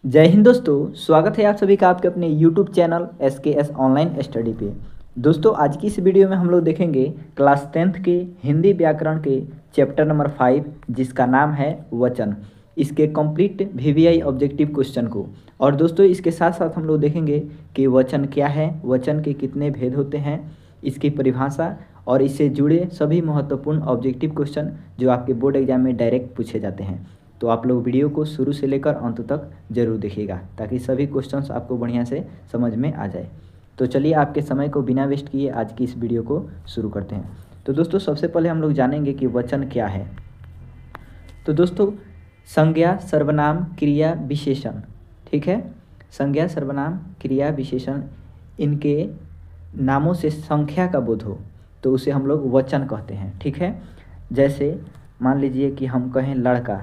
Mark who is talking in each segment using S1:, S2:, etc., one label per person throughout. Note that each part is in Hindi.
S1: जय हिंद दोस्तों, स्वागत है आप सभी का आपके अपने YouTube channel SKS online study पे। दोस्तों आज की इस वीडियो में हम लोग देखेंगे क्लास 10th के हिंदी व्याकरण के चैप्टर नंबर 5 जिसका नाम है वचन, इसके कंप्लीट VVI ऑब्जेक्टिव क्वेश्चन को। और दोस्तों इसके साथ साथ हम लोग देखेंगे कि वचन क्या है, वचन के कितने भेद होते हैं, इसकी परिभाषा और इससे जुड़े सभी महत्वपूर्ण ऑब्जेक्टिव क्वेश्चन जो आपके बोर्ड एग्जाम में डायरेक्ट पूछे जाते हैं। तो आप लोग वीडियो को शुरू से लेकर अंत तक जरूर देखिएगा ताकि सभी क्वेश्चंस आपको बढ़िया से समझ में आ जाए। तो चलिए आपके समय को बिना वेस्ट किए आज की इस वीडियो को शुरू करते हैं। तो दोस्तों सबसे पहले हम लोग जानेंगे कि वचन क्या है। तो दोस्तों संज्ञा, सर्वनाम, क्रिया, विशेषण, ठीक है। संज्ञा, सर्वनाम, क्रिया, विशेषण, इनके नामों से संख्या का बोध हो तो उसे हम लोग वचन कहते हैं, ठीक है। जैसे मान लीजिए कि हम कहें लड़का,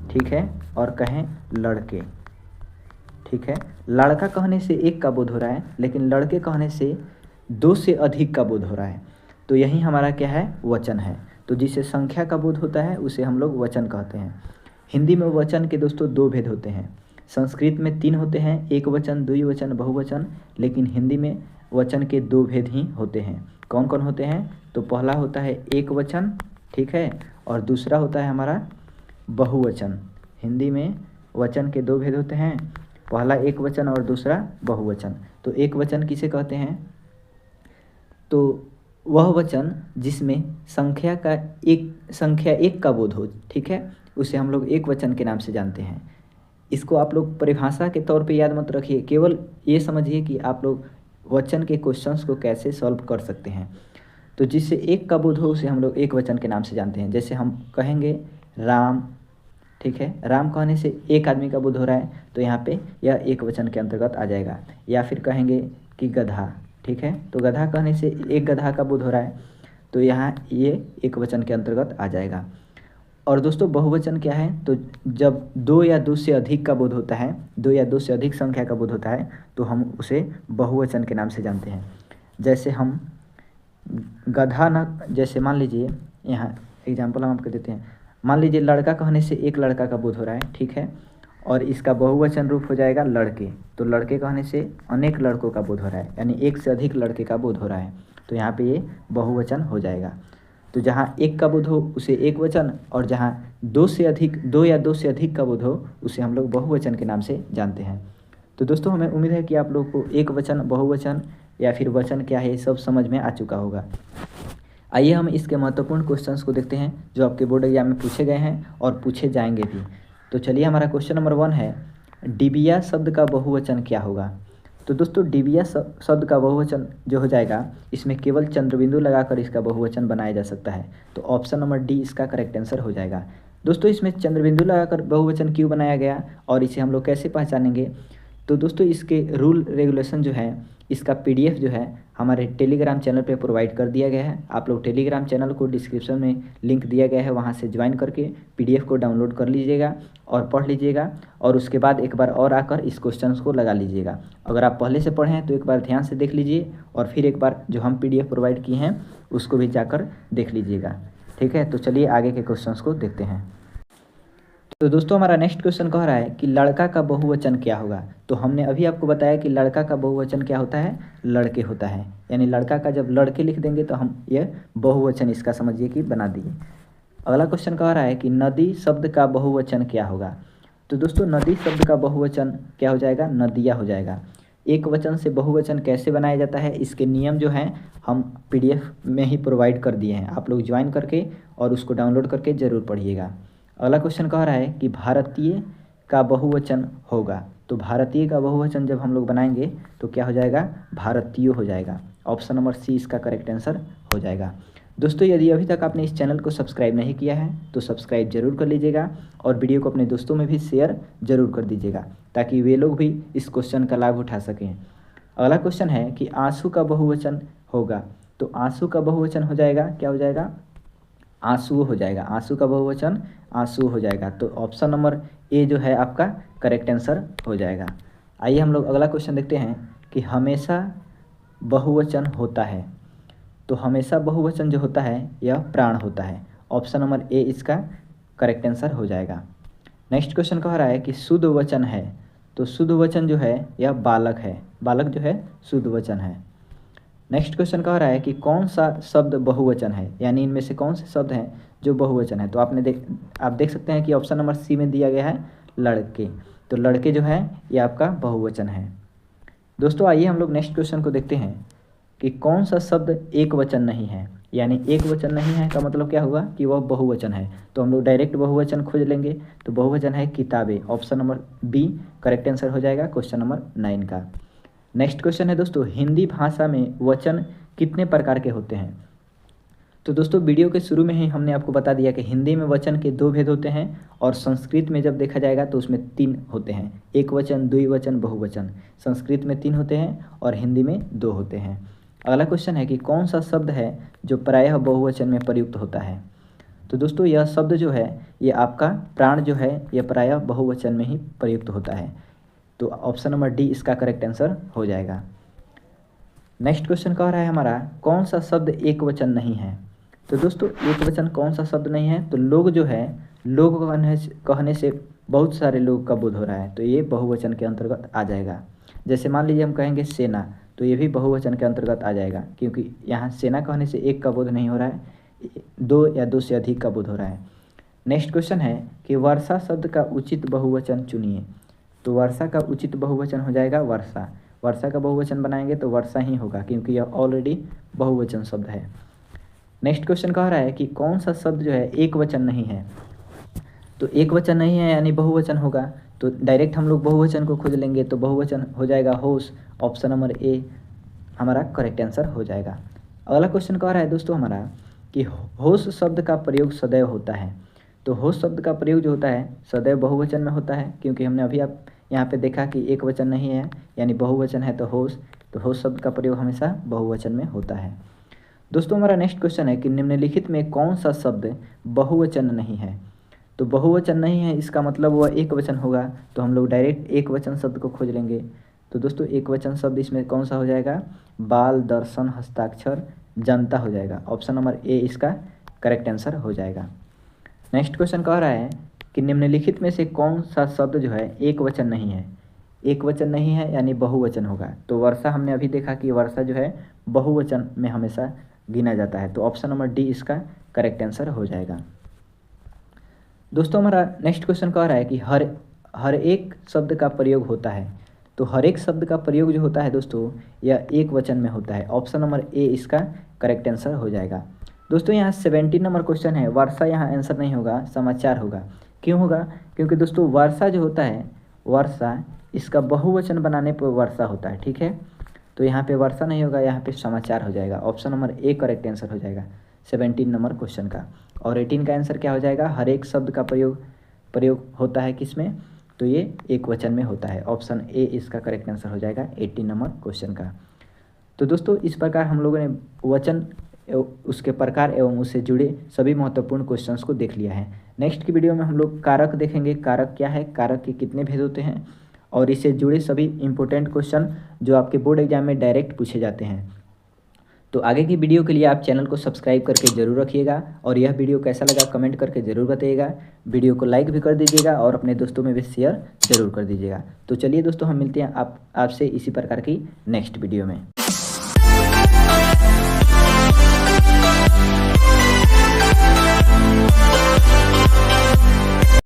S1: ठीक है, और कहें लड़के, ठीक है। लड़का कहने से एक का बोध हो रहा है लेकिन लड़के कहने से दो से अधिक का बोध हो रहा है, तो यही हमारा क्या है, वचन है। तो जिसे संख्या का बोध होता है उसे हम लोग वचन कहते हैं। हिंदी में वचन के दोस्तों दो भेद होते हैं। संस्कृत में 3 होते हैं, एक वचन, द्विवचन, बहुवचन, लेकिन हिंदी में वचन के 2 भेद ही होते हैं। कौन कौन होते हैं? तो पहला होता है एक वचन, ठीक है, और दूसरा होता है हमारा बहुवचन। हिंदी में वचन के 2 भेद होते हैं, पहला एक वचन और दूसरा बहुवचन। तो एक वचन किसे कहते हैं? तो वह वचन जिसमें संख्या एक का बोध हो, ठीक है, उसे हम लोग एक वचन के नाम से जानते हैं। इसको आप लोग परिभाषा के तौर पे याद मत रखिए, केवल ये समझिए कि आप लोग वचन के क्वेश्चंस को कैसे सॉल्व कर सकते हैं। तो जिससे एक का बोध हो उसे हम लोग एक वचन के नाम से जानते हैं। जैसे हम कहेंगे राम, ठीक है, राम कहने से एक आदमी का बोध हो रहा है तो यहाँ पे यह एक वचन के अंतर्गत आ जाएगा। या फिर कहेंगे कि गधा, ठीक है, तो गधा कहने से एक गधा का बोध हो रहा है तो यहाँ ये एक वचन के अंतर्गत आ जाएगा। और दोस्तों बहुवचन क्या है? तो जब 2 या 2 से अधिक का बोध होता है, 2 या 2 से अधिक संख्या का बोध होता है तो हम उसे बहुवचन के नाम से जानते हैं। जैसे हम गधा न, जैसे मान लीजिए यहाँ एग्जाम्पल हम आपको देते हैं। मान लीजिए लड़का कहने से एक लड़का का बोध हो रहा है, ठीक है, और इसका बहुवचन रूप हो जाएगा लड़के। तो लड़के कहने से अनेक लड़कों का बोध हो रहा है, यानी एक से अधिक लड़के का बोध हो रहा है, तो यहाँ पे ये बहुवचन हो जाएगा। तो जहाँ एक का बोध हो उसे एक वचन, और जहाँ 2 या 2 से अधिक का बोध हो उसे हम लोग बहुवचन के नाम से जानते हैं। तो दोस्तों हमें उम्मीद है कि आप लोग को एक वचन, बहुवचन या फिर वचन क्या है सब समझ में आ चुका होगा। आइए हम इसके महत्वपूर्ण क्वेश्चंस को देखते हैं जो आपके बोर्ड एग्जाम में पूछे गए हैं और पूछे जाएंगे भी। तो चलिए हमारा क्वेश्चन नंबर 1 है, डिबिया शब्द का बहुवचन क्या होगा? तो दोस्तों डिबिया शब्द का बहुवचन जो हो जाएगा, इसमें केवल चंद्रबिंदु लगाकर इसका बहुवचन बनाया जा सकता है। तो ऑप्शन नंबर डी इसका करेक्ट आंसर हो जाएगा। दोस्तों इसमें चंद्रबिंदु लगाकर बहुवचन क्यों बनाया गया और इसे हम लोग कैसे पहचानेंगे? तो दोस्तों इसके रूल रेगुलेशन जो है, इसका PDF जो है हमारे टेलीग्राम चैनल पे प्रोवाइड कर दिया गया है। आप लोग टेलीग्राम चैनल को डिस्क्रिप्शन में लिंक दिया गया है, वहाँ से ज्वाइन करके PDF को डाउनलोड कर लीजिएगा और पढ़ लीजिएगा, और उसके बाद एक बार और आकर इस क्वेश्चंस को लगा लीजिएगा। अगर आप पहले से पढ़े हैं तो एक बार ध्यान से देख लीजिए और फिर एक बार जो हम PDF प्रोवाइड किए हैं उसको भी जाकर देख लीजिएगा, ठीक है। तो चलिए आगे के क्वेश्चंस को देखते हैं। तो दोस्तों हमारा नेक्स्ट क्वेश्चन कह रहा है कि लड़का का बहुवचन क्या होगा? तो हमने अभी आपको बताया कि लड़का का बहुवचन क्या होता है, लड़के होता है, यानी लड़का का जब लड़के लिख देंगे तो हम ये बहुवचन इसका समझिए कि बना दिए। अगला क्वेश्चन कह रहा है कि नदी शब्द का बहुवचन क्या होगा? तो दोस्तों नदी शब्द का बहुवचन क्या हो जाएगा, नदियाँ हो जाएगा। एक वचन से बहुवचन कैसे बनाया जाता है, इसके नियम जो हैं हम PDF में ही प्रोवाइड कर दिए हैं, आप लोग ज्वाइन करके और उसको डाउनलोड करके ज़रूर पढ़िएगा। अगला क्वेश्चन कह रहा है कि भारतीय का बहुवचन होगा। तो भारतीय का बहुवचन जब हम लोग बनाएंगे तो क्या हो जाएगा, भारतीय हो जाएगा। ऑप्शन नंबर सी इसका करेक्ट आंसर हो जाएगा। दोस्तों यदि अभी तक आपने इस चैनल को सब्सक्राइब नहीं किया है तो सब्सक्राइब जरूर कर लीजिएगा और वीडियो को अपने दोस्तों में भी शेयर जरूर कर दीजिएगा ताकि वे लोग भी इस क्वेश्चन का लाभ उठा सकें। अगला क्वेश्चन है कि आंसू का बहुवचन होगा। तो आंसू का बहुवचन हो जाएगा, क्या हो जाएगा, आंसू हो जाएगा। आंसू का बहुवचन आंसू हो जाएगा। तो ऑप्शन नंबर ए जो है आपका करेक्ट आंसर हो जाएगा। आइए हम लोग अगला क्वेश्चन देखते हैं कि हमेशा बहुवचन होता है। तो हमेशा बहुवचन जो होता है यह प्राण होता है। ऑप्शन नंबर ए इसका करेक्ट आंसर हो जाएगा। नेक्स्ट क्वेश्चन कह रहा है कि शुद्ध वचन है, तो शुद्ध वचन जो है यह बालक है, बालक जो है शुद्ध वचन है। नेक्स्ट क्वेश्चन कह रहा है कि कौन सा शब्द बहुवचन है, यानी इनमें से कौन से शब्द हैं जो बहुवचन है। तो आप देख सकते हैं कि ऑप्शन नंबर सी में दिया गया है लड़के, तो लड़के जो है ये आपका बहुवचन है। दोस्तों आइए हम लोग नेक्स्ट क्वेश्चन को देखते हैं कि कौन सा शब्द एक वचन नहीं है, यानी एक वचन नहीं है का मतलब क्या हुआ कि वह बहुवचन है। तो हम लोग डायरेक्ट बहुवचन खोज लेंगे, तो बहुवचन है किताबें, option number B correct answer हो जाएगा क्वेश्चन नंबर 9 का। नेक्स्ट क्वेश्चन है दोस्तों, हिंदी भाषा में वचन कितने प्रकार के होते हैं। तो दोस्तों वीडियो के शुरू में ही हमने आपको बता दिया कि हिंदी में वचन के 2 भेद होते हैं और संस्कृत में जब देखा जाएगा तो उसमें 3 होते हैं, एक वचन, द्विवचन, बहुवचन। संस्कृत में 3 होते हैं और हिंदी में 2 होते हैं। अगला क्वेश्चन है कि कौन सा शब्द है जो प्रायः बहुवचन में प्रयुक्त होता है। तो दोस्तों यह शब्द जो है ये आपका प्राण जो है यह प्रायः बहुवचन में ही प्रयुक्त होता है, तो ऑप्शन नंबर डी इसका करेक्ट आंसर हो जाएगा। नेक्स्ट क्वेश्चन कह रहा है हमारा, कौन सा शब्द एक वचन नहीं है। तो दोस्तों एक वचन कौन सा शब्द नहीं है, तो लोग जो है, लोग कहने से बहुत सारे लोग का बोध हो रहा है, तो ये बहुवचन के अंतर्गत आ जाएगा। जैसे मान लीजिए हम कहेंगे सेना, तो ये भी बहुवचन के अंतर्गत आ जाएगा, क्योंकि यहाँ सेना कहने से एक का बोध नहीं हो रहा है, 2 या 2 से अधिक का बोध हो रहा है। नेक्स्ट क्वेश्चन है कि वर्षा शब्द का उचित बहुवचन चुनिए। तो वर्षा का उचित बहुवचन हो जाएगा वर्षा, वर्षा का बहुवचन बनाएंगे तो वर्षा ही होगा, क्योंकि यह ऑलरेडी बहुवचन शब्द है। नेक्स्ट क्वेश्चन कह रहा है कि कौन सा शब्द जो है एक वचन नहीं है। तो एक वचन नहीं है यानी बहुवचन होगा, तो डायरेक्ट हम लोग बहुवचन को खोज लेंगे, तो बहुवचन हो जाएगा होश, ऑप्शन नंबर ए हमारा करेक्ट आंसर हो जाएगा। अगला क्वेश्चन कह रहा है दोस्तों हमारा कि होश शब्द का प्रयोग सदैव होता है। तो होश शब्द का प्रयोग जो होता है सदैव बहुवचन में होता है, क्योंकि हमने अभी आप यहाँ पे देखा कि एक वचन नहीं है यानी बहुवचन है, तो होश शब्द का प्रयोग हमेशा बहुवचन में होता है। दोस्तों हमारा नेक्स्ट क्वेश्चन है कि निम्नलिखित में कौन सा शब्द बहुवचन नहीं है। तो बहुवचन नहीं है इसका मतलब वह एक वचन होगा, तो हम लोग डायरेक्ट एक वचन शब्द को खोज लेंगे। तो दोस्तों एक वचन शब्द इसमें कौन सा हो जाएगा, बाल, दर्शन, हस्ताक्षर, जनता हो जाएगा, ऑप्शन नंबर ए इसका करेक्ट आंसर हो जाएगा। नेक्स्ट क्वेश्चन कह रहा है कि निम्नलिखित में से कौन सा शब्द जो है एक वचन नहीं है। एक वचन नहीं है यानी बहुवचन होगा, तो वर्षा हमने अभी देखा कि वर्षा जो है बहुवचन में हमेशा गिना जाता है, तो ऑप्शन नंबर डी इसका करेक्ट आंसर हो जाएगा। दोस्तों हमारा नेक्स्ट क्वेश्चन कह रहा है कि हर एक शब्द का प्रयोग होता है। तो हर एक शब्द का प्रयोग जो होता है दोस्तों यह एक वचन में होता है, ऑप्शन नंबर ए इसका करेक्ट आंसर हो जाएगा। दोस्तों यहाँ 17 नंबर क्वेश्चन है, वर्षा यहाँ आंसर नहीं होगा, समाचार होगा। क्यों होगा, क्योंकि दोस्तों वर्षा जो होता है, वर्षा इसका बहुवचन बनाने पर वर्षा होता है, ठीक है। तो यहाँ पे वर्षा नहीं होगा, यहाँ पे समाचार हो जाएगा, option number A correct answer हो जाएगा 17 नंबर क्वेश्चन का। और 18 का आंसर क्या हो जाएगा, हर एक शब्द का प्रयोग होता है किसमें, तो ये एक वचन में होता है, ऑप्शन ए इसका करेक्ट आंसर हो जाएगा 18 नंबर क्वेश्चन का। तो दोस्तों इस प्रकार हम लोगों ने वचन उसके प्रकार एवं उससे जुड़े सभी महत्वपूर्ण क्वेश्चंस को देख लिया है। नेक्स्ट की वीडियो में हम लोग कारक देखेंगे, कारक क्या है, कारक के कितने भेद होते हैं और इससे जुड़े सभी इंपॉर्टेंट क्वेश्चन जो आपके बोर्ड एग्जाम में डायरेक्ट पूछे जाते हैं। तो आगे की वीडियो के लिए आप चैनल को सब्सक्राइब करके जरूर रखिएगा और यह वीडियो कैसा लगा कमेंट करके ज़रूर बताइएगा। वीडियो को लाइक भी कर दीजिएगा और अपने दोस्तों में भी शेयर जरूर कर दीजिएगा। तो चलिए दोस्तों हम मिलते हैं आपसे इसी प्रकार की नेक्स्ट वीडियो में।